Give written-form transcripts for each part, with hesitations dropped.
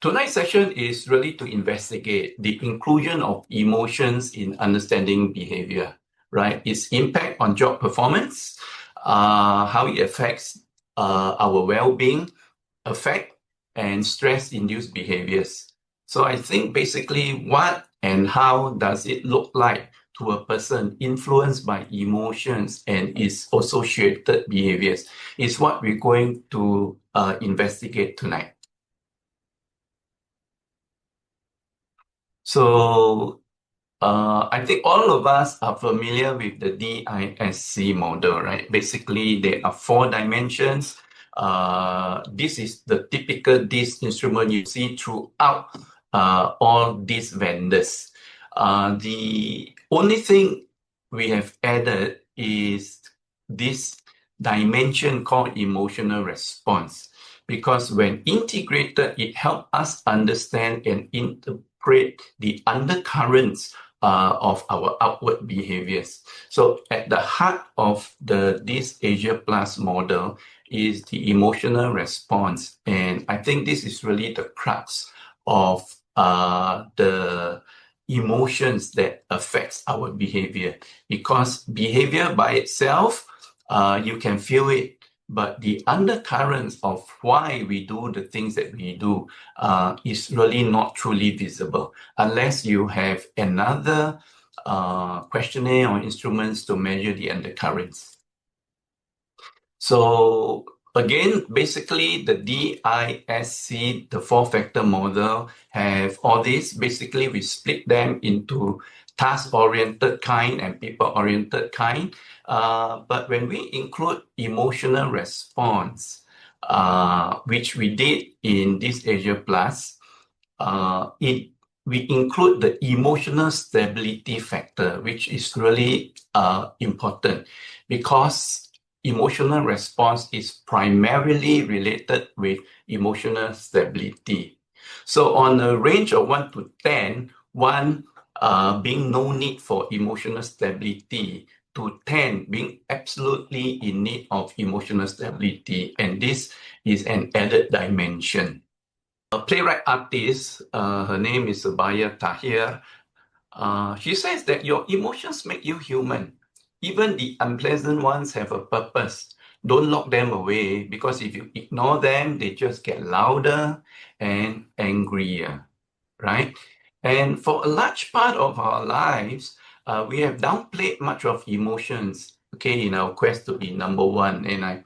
Tonight's session is really to investigate the inclusion of emotions in understanding behavior, right? Its impact on job performance, how it affects our well-being, affect, and stress-induced behaviors. So I think basically what and how does it look like to a person influenced by emotions and its associated behaviors is what we're going to investigate tonight. So I think all of us are familiar with the DISC model, right? Basically, there are 4 dimensions. This is the typical DISC instrument you see throughout all these vendors. The only thing we have added is this dimension called emotional response, because when integrated, it helps us understand and interpret the undercurrents of our outward behaviors. So at the heart of this Asia Plus model is the emotional response. And I think this is really the crux of the emotions that affects our behavior, because behavior by itself, you can feel it, but the undercurrents of why we do the things that we do is really not truly visible unless you have another questionnaire or instruments to measure the undercurrents. So again, basically the DISC, the 4-factor model, have all this. Basically, we split them into task-oriented kind and people-oriented kind. But when we include emotional response, which we did in this Asia Plus, we include the emotional stability factor, which is really important, because emotional response is primarily related with emotional stability. So on a range of 1 to 10, 1 being no need for emotional stability, to 10 being absolutely in need of emotional stability. And this is an added dimension. A playwright artist, her name is Subaya Tahir. She says that your emotions make you human. Even the unpleasant ones have a purpose. Don't lock them away, because if you ignore them, they just get louder and angrier, right? And for a large part of our lives, we have downplayed much of emotions, okay, in our quest to be number one. And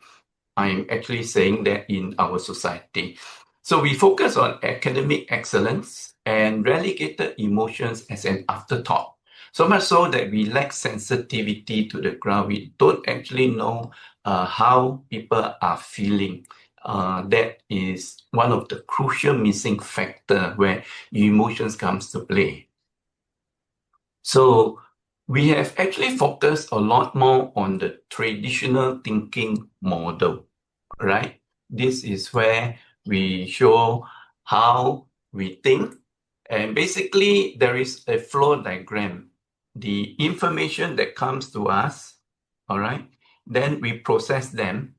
I'm actually saying that in our society. So we focus on academic excellence and relegated emotions as an afterthought. So much so that we lack sensitivity to the ground. We don't actually know how people are feeling. That is one of the crucial missing factor where emotions comes to play. So we have actually focused a lot more on the traditional thinking model, right? This is where we show how we think. And basically, there is a flow diagram. The information that comes to us, all right, then we process them,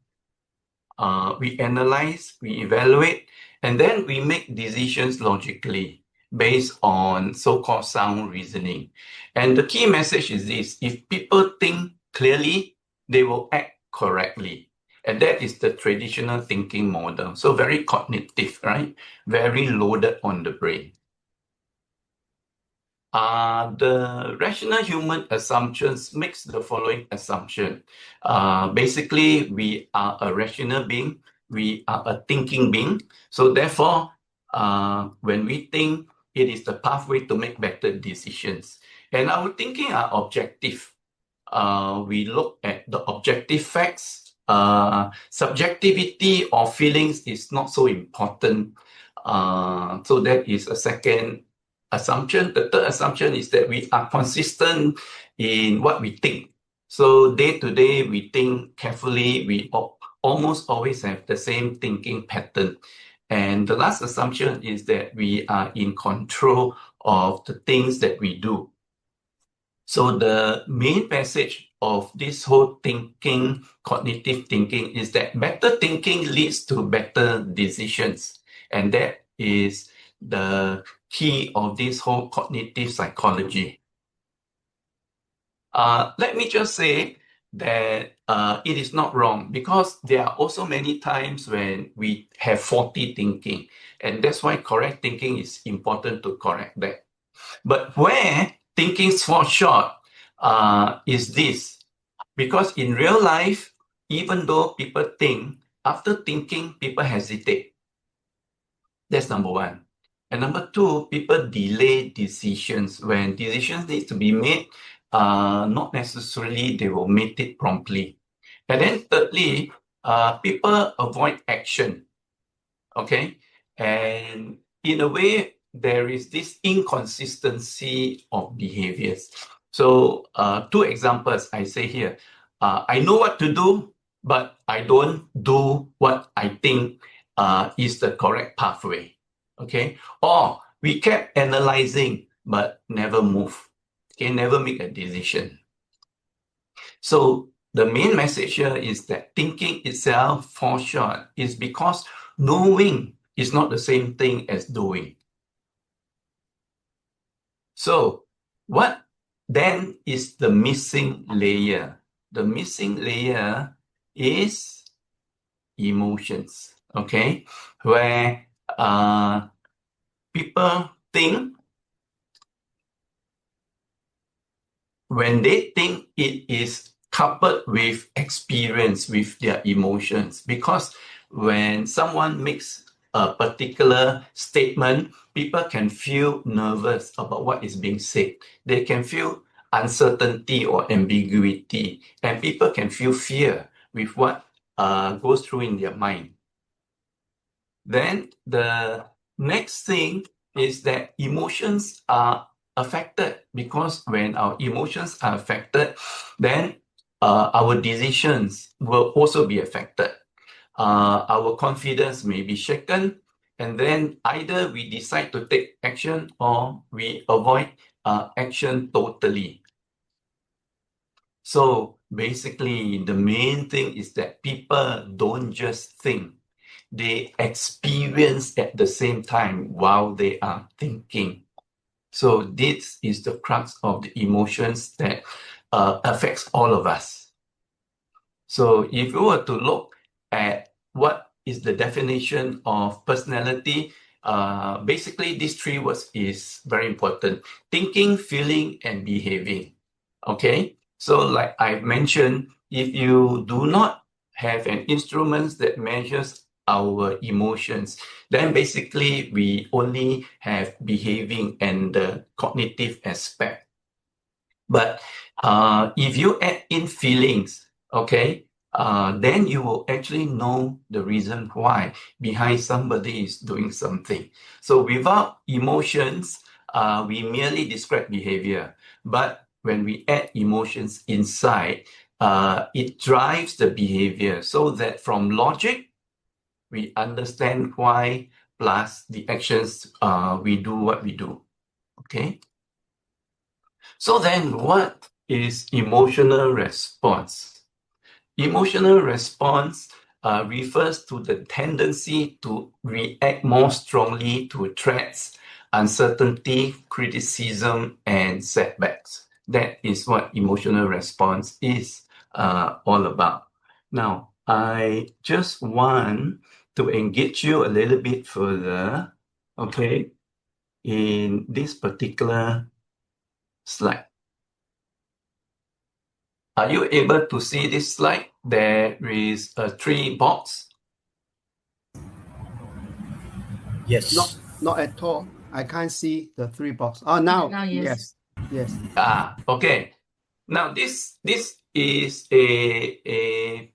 we analyze, we evaluate, and then we make decisions logically based on so-called sound reasoning. And the key message is this: if people think clearly, they will act correctly. And that is the traditional thinking model. So very cognitive, right? Very loaded on the brain. The rational human assumptions makes the following assumption. Basically, we are a rational being. We are a thinking being. So therefore, when we think, it is the pathway to make better decisions. And our thinking are objective. We look at the objective facts. Subjectivity or feelings is not so important. So that is a second assumption. The third assumption is that we are consistent in what we think. So day to day, we think carefully. We almost always have the same thinking pattern. And the last assumption is that we are in control of the things that we do. So the main message of this whole thinking, cognitive thinking, is that better thinking leads to better decisions. And that is the key of this whole cognitive psychology. Let me just say that it is not wrong, because there are also many times when we have faulty thinking, and that's why correct thinking is important to correct that. But where thinking falls short is this, because in real life, even though people think, after thinking, people hesitate. That's number one. And number two, people delay decisions. When decisions need to be made, not necessarily they will make it promptly. And then thirdly, people avoid action. Okay? And in a way, there is this inconsistency of behaviors. So two examples I say here. I know what to do, but I don't do what I think is the correct pathway. Okay? Or we kept analyzing, but never move. Okay, never make a decision. So the main message here is that thinking itself falls short is because knowing is not the same thing as doing. So what then is the missing layer? The missing layer is emotions, okay? Where people think, when they think, it is coupled with experience, with their emotions. Because when someone makes a particular statement, people can feel nervous about what is being said. They can feel uncertainty or ambiguity, and people can feel fear with what goes through in their mind. Then the next thing is that emotions are affected, because when our emotions are affected, then our decisions will also be affected. Our confidence may be shaken, and then either we decide to take action or we avoid action totally. So basically, the main thing is that people don't just think, they experience at the same time while they are thinking. So this is the crux of the emotions that affects all of us. So if you were to look at what is the definition of personality, basically these three words is very important: thinking, feeling, and behaving. Okay, so like I mentioned, if you do not have an instrument that measures our emotions, then basically we only have behaving and the cognitive aspect. But if you add in feelings, okay, then you will actually know the reason why behind somebody is doing something. So without emotions, we merely describe behavior. But when we add emotions inside, it drives the behavior, so that from logic, we understand why, plus the actions, we do what we do. Okay. So then what is emotional response? Emotional response refers to the tendency to react more strongly to threats, uncertainty, criticism, and setbacks. That is what emotional response is all about. Now, I just want to engage you a little bit further, okay, in this particular slide. Are you able to see this slide? There is a three box. Yes. Not at all. I can't see the three box. Oh, now. Now, yes. Yes. Okay. Now this is a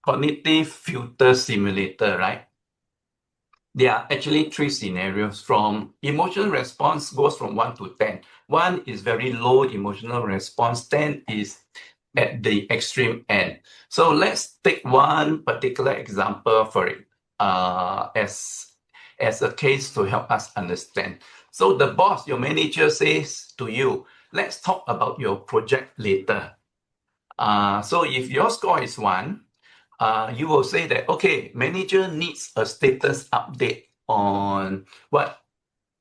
cognitive filter simulator, right? There are actually three scenarios. From emotional response goes from 1 to 10. 1 is very low emotional response. 10 is at the extreme end. So let's take one particular example for it as a case to help us understand. So the boss, your manager, says to you, let's talk about your project later. So if your score is 1, you will say that, okay, manager needs a status update on what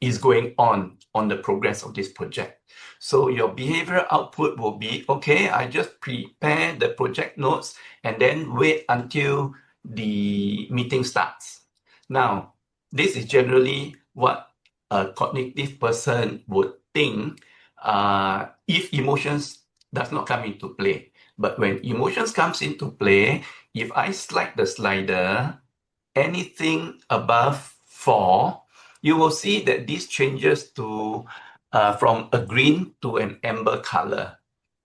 is going on the progress of this project. So your behavioral output will be, okay, I just prepare the project notes and then wait until the meeting starts. Now, this is generally what a cognitive person would think if emotions does not come into play. But when emotions comes into play, if I slide the slider, anything above 4, you will see that this changes to from a green to an amber color.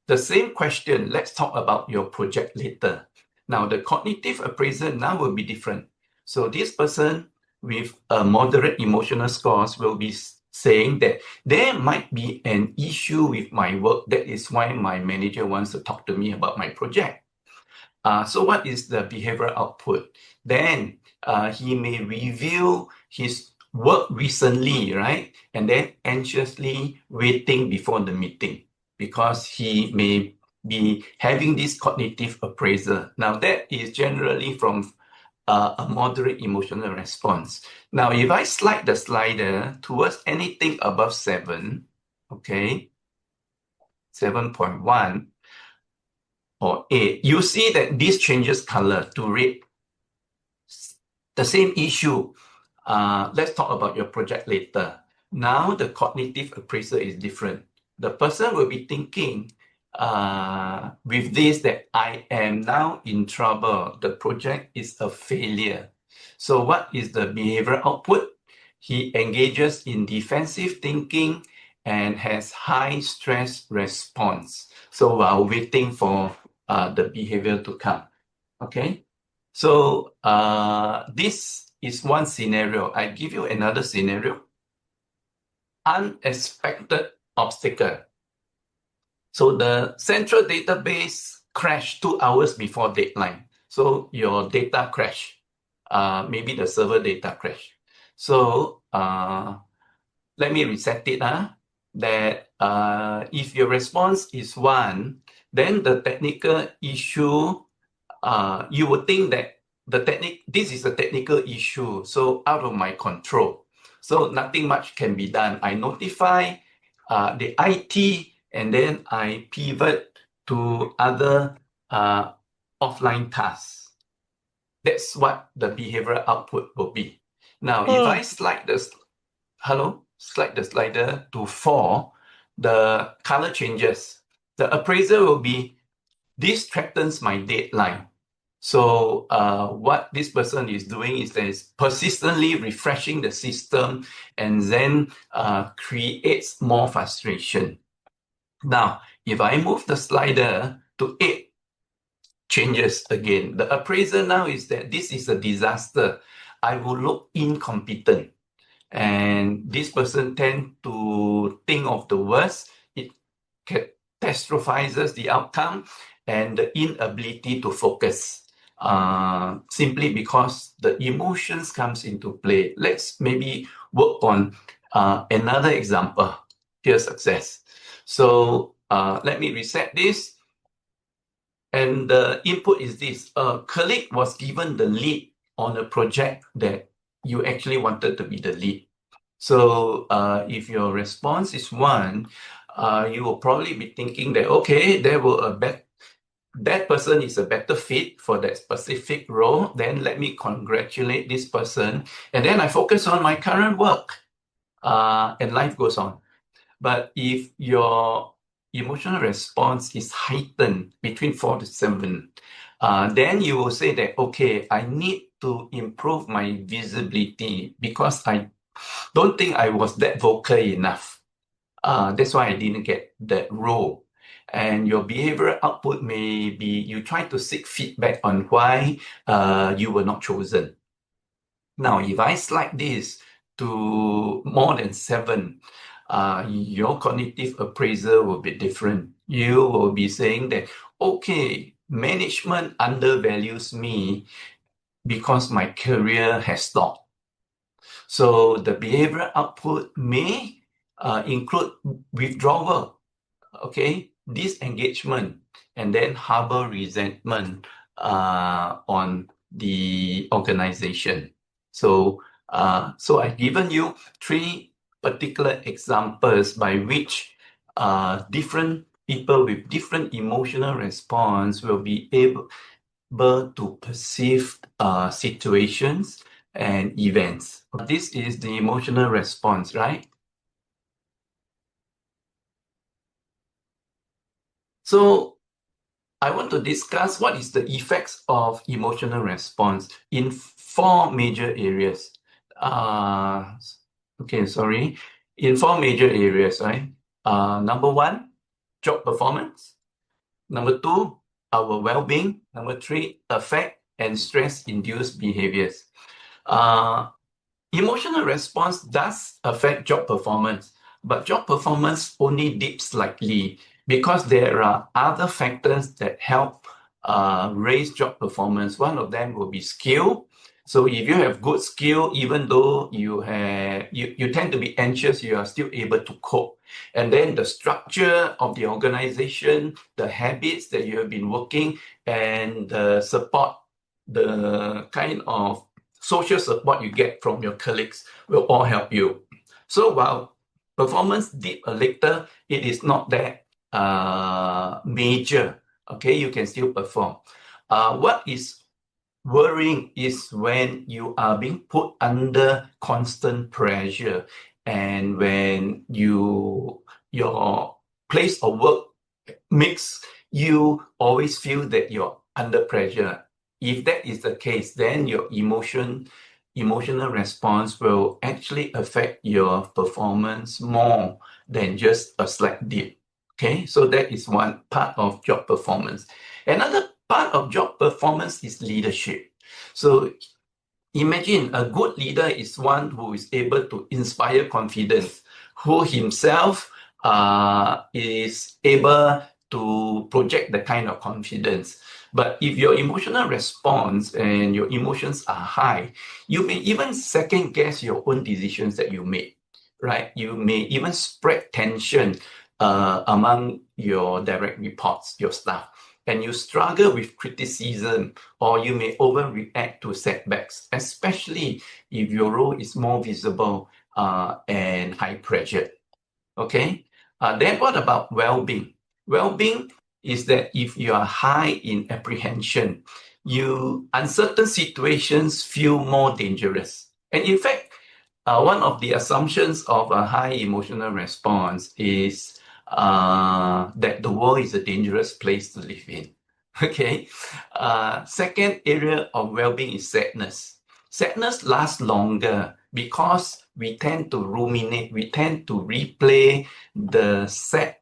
The same question, let's talk about your project later. Now, the cognitive appraisal now will be different. So this person with a moderate emotional scores will be saying that there might be an issue with my work. That is why my manager wants to talk to me about my project. So what is the behavioral output? Then he may review his work recently, right? And then anxiously waiting before the meeting because he may be having this cognitive appraisal. Now that is generally from a moderate emotional response. Now, if I slide the slider towards anything above 7, okay, 7.1, or 8, you see that this changes color to red. The same issue. Let's talk about your project later. Now the cognitive appraisal is different. The person will be thinking with this that I am now in trouble. The project is a failure. So what is the behavioral output? He engages in defensive thinking and has high stress response. So while waiting for the behavior to come, okay? So this is one scenario. I give you another scenario. Unexpected obstacle. So the central database crashed 2 hours before deadline. So your data crash, maybe the server data crash. So let me reset it. That if your response is 1, then the technical issue, you would think that this is a technical issue, so out of my control. So nothing much can be done. I notify the IT and then I pivot to other offline tasks. That's what the behavioral output will be. Now, if I slide the slider to 4, the color changes. The appraisal will be, this threatens my deadline. So what this person is doing is that it's persistently refreshing the system and then creates more frustration. Now, if I move the slider to 8, changes again. The appraisal now is that this is a disaster. I will look incompetent. And this person tend to think of the worst. It catastrophizes the outcome and the inability to focus. Simply because the emotions comes into play. Let's maybe work on another example. Here's success. So let me reset this. And the input is this. A colleague was given the lead on a project that you actually wanted to be the lead. So if your response is 1, you will probably be thinking that, okay, that person is a better fit for that specific role, then let me congratulate this person. And then I focus on my current work and life goes on. But if your emotional response is heightened between 4 to 7, then you will say that, okay, I need to improve my visibility because I don't think I was that vocal enough. That's why I didn't get that role. And your behavioral output may be you try to seek feedback on why you were not chosen. Now, if I slide this to more than 7, your cognitive appraisal will be different. You will be saying that, okay, management undervalues me because my career has stopped. So the behavioral output may include withdrawal, okay, disengagement, and then harbor resentment on the organization. So I've given you 3 particular examples by which different people with different emotional response will be able to perceive situations and events. This is the emotional response, right? So I want to discuss what is the effects of emotional response in 4 major areas. In 4 major areas, right? Number 1, job performance. Number 2, our well-being. Number 3, affect and stress-induced behaviors. Emotional response does affect job performance, but job performance only dips slightly because there are other factors that help raise job performance. One of them will be skill. So if you have good skill, even though you tend to be anxious, you are still able to cope. And then the structure of the organization, the habits that you have been working, and the support, the kind of social support you get from your colleagues will all help you. So while performance dip a little, it is not that major. Okay, you can still perform. What is worrying is when you are being put under constant pressure, and when your place of work makes you always feel that you're under pressure. If that is the case, then your emotional response will actually affect your performance more than just a slight dip. Okay, so that is one part of job performance. Another part of job performance is leadership. So imagine a good leader is one who is able to inspire confidence, who himself is able to project the kind of confidence. But if your emotional response and your emotions are high, you may even second guess your own decisions that you made, right? You may even spread tension among your direct reports, your staff, and you struggle with criticism, or you may overreact to setbacks, especially if your role is more visible and high pressure. Okay. Then what about well-being? Well-being is that if you are high in apprehension, uncertain situations feel more dangerous. And in fact, one of the assumptions of a high emotional response is that the world is a dangerous place to live in. Okay. Second area of well-being is sadness. Sadness lasts longer because we tend to ruminate, we tend to replay the sad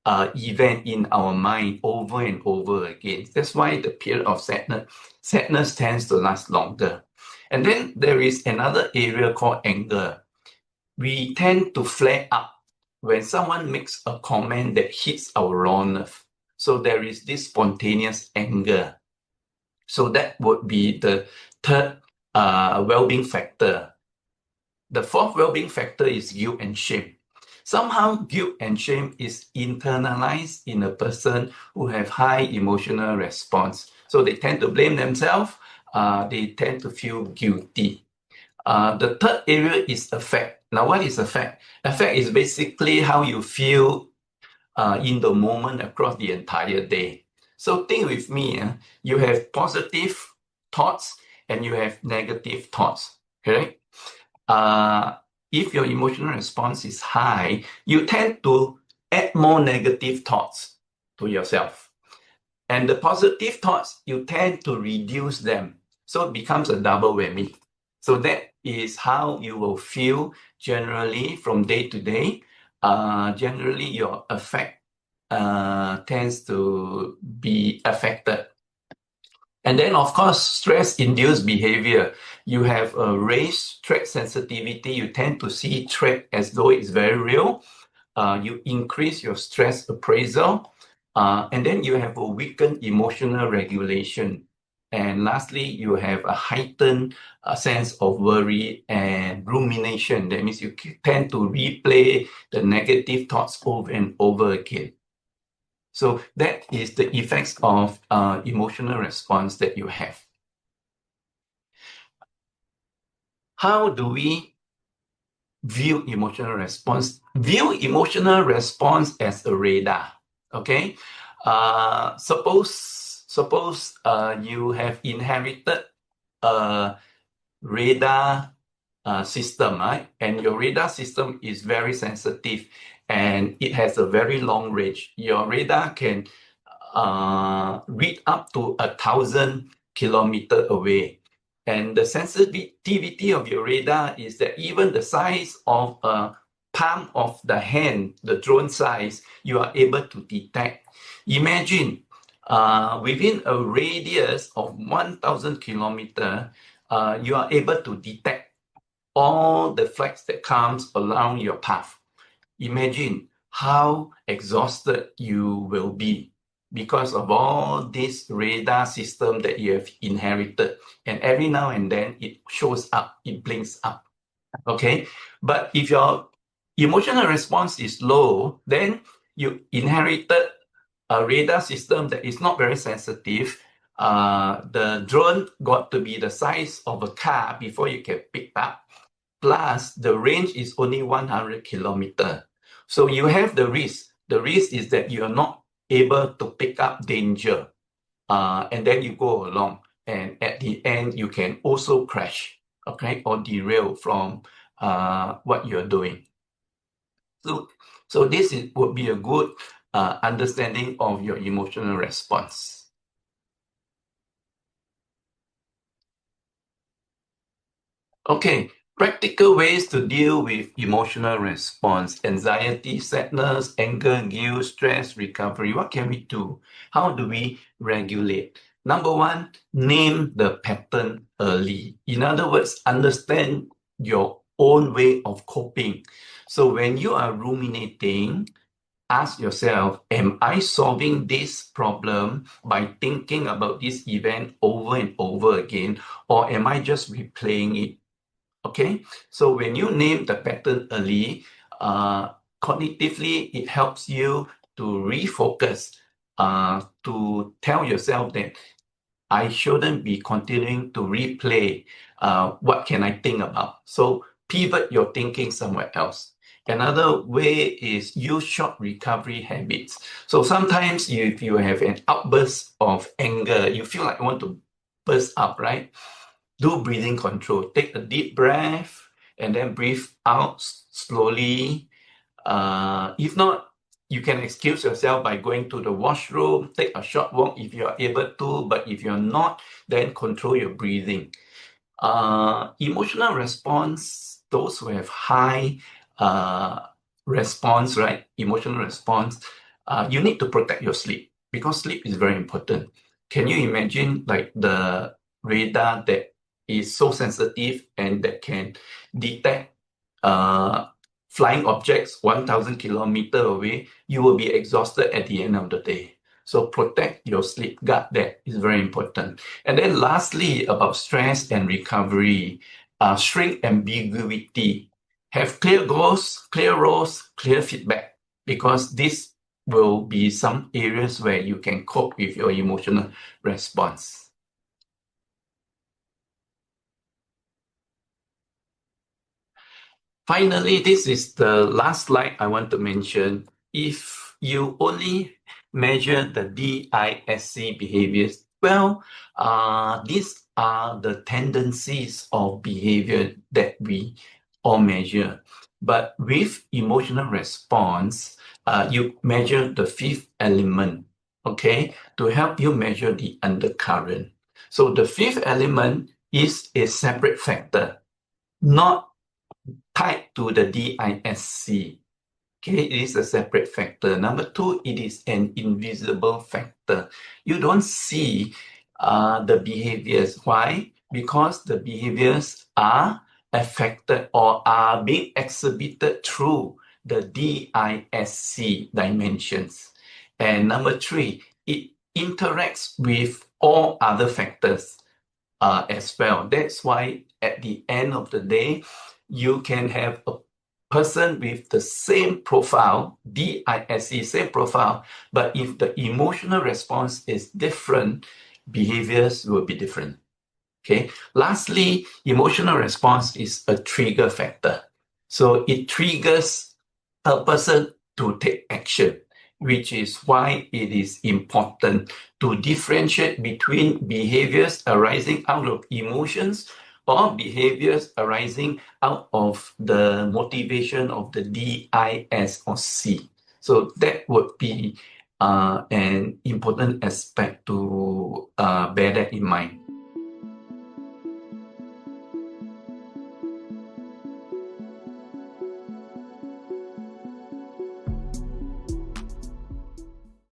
event in our mind over and over again. That's why the period of sadness tends to last longer. And then there is another area called anger. We tend to flare up when someone makes a comment that hits our raw nerve. So there is this spontaneous anger. So that would be the third well-being factor. The fourth well-being factor is guilt and shame. Somehow guilt and shame is internalized in a person who have high emotional response. So they tend to blame themselves. They tend to feel guilty. The third area is affect. Now, what is affect? Affect is basically how you feel in the moment across the entire day. So think with me, you have positive thoughts and you have negative thoughts, correct? If your emotional response is high, you tend to add more negative thoughts to yourself. And the positive thoughts, you tend to reduce them. So it becomes a double whammy. So that is how you will feel generally from day to day. Generally, your affect tends to be affected. And then, of course, stress-induced behavior. You have a raised threat sensitivity. You tend to see threat as though it's very real. You increase your stress appraisal. And then you have a weakened emotional regulation. And lastly, you have a heightened sense of worry and rumination. That means you tend to replay the negative thoughts over and over again. So that is the effects of emotional response that you have. How do we view emotional response. View emotional response as a radar. Okay, suppose you have inherited a radar system, right? And your radar system is very sensitive and it has a very long range. Your radar can read up to 1,000 kilometers away. And the sensitivity of your radar is that even the size of a palm of the hand, the drone size, you are able to detect. Imagine within a radius of 1,000 kilometers, you are able to detect all the flags that comes along your path. Imagine how exhausted you will be because of all this radar system that you have inherited. And every now and then it shows up, it blinks up. Okay. But if your emotional response is low, then you inherited a radar system that is not very sensitive. The drone got to be the size of a car before you can pick up. Plus, the range is only 100 kilometers. So you have the risk. The risk is that you are not able to pick up danger. And then you go along. And at the end, you can also crash, okay, or derail from what you're doing. So this would be a good understanding of your emotional response. Okay, practical ways to deal with emotional response: anxiety, sadness, anger, guilt, stress, recovery. What can we do? How do we regulate? Number one, name the pattern early. In other words, understand your own way of coping. So when you are ruminating, ask yourself, am I solving this problem by thinking about this event over and over again, or am I just replaying it? Okay, so when you name the pattern early, cognitively, it helps you to refocus, to tell yourself that I shouldn't be continuing to replay. What can I think about? So pivot your thinking somewhere else. Another way is use short recovery habits. So sometimes if you have an outburst of anger, you feel like you want to burst up, right? Do breathing control. Take a deep breath and then breathe out slowly. If not, you can excuse yourself by going to the washroom, take a short walk if you are able to, but if you're not, then control your breathing. Emotional response, those who have high response, right? Emotional response, you need to protect your sleep because sleep is very important. Can you imagine like the radar that is so sensitive and that can detect flying objects 1,000 kilometers away? You will be exhausted at the end of the day. So protect your sleep, guard that is very important. And then lastly, about stress and recovery, shrink ambiguity. Have clear goals, clear roles, clear feedback, because this will be some areas where you can cope with your emotional response. Finally, this is the last slide I want to mention. If you only measure the DISC behaviors, well, these are the tendencies of behavior that we all measure. But with emotional response, you measure the fifth element, okay, to help you measure the undercurrent. So the fifth element is a separate factor, not tied to the DISC. Okay, it is a separate factor. Number two, it is an invisible factor. You don't see the behaviors. Why? Because the behaviors are affected or are being exhibited through the DISC dimensions. And number three, it interacts with all other factors as well. That's why at the end of the day, you can have a person with the same profile, DISC, same profile, but if the emotional response is different, behaviors will be different. Okay. Lastly, emotional response is a trigger factor. So it triggers a person to take action, which is why it is important to differentiate between behaviors arising out of emotions or behaviors arising out of the motivation of the D, I, S, or C. So that would be an important aspect to bear that in mind.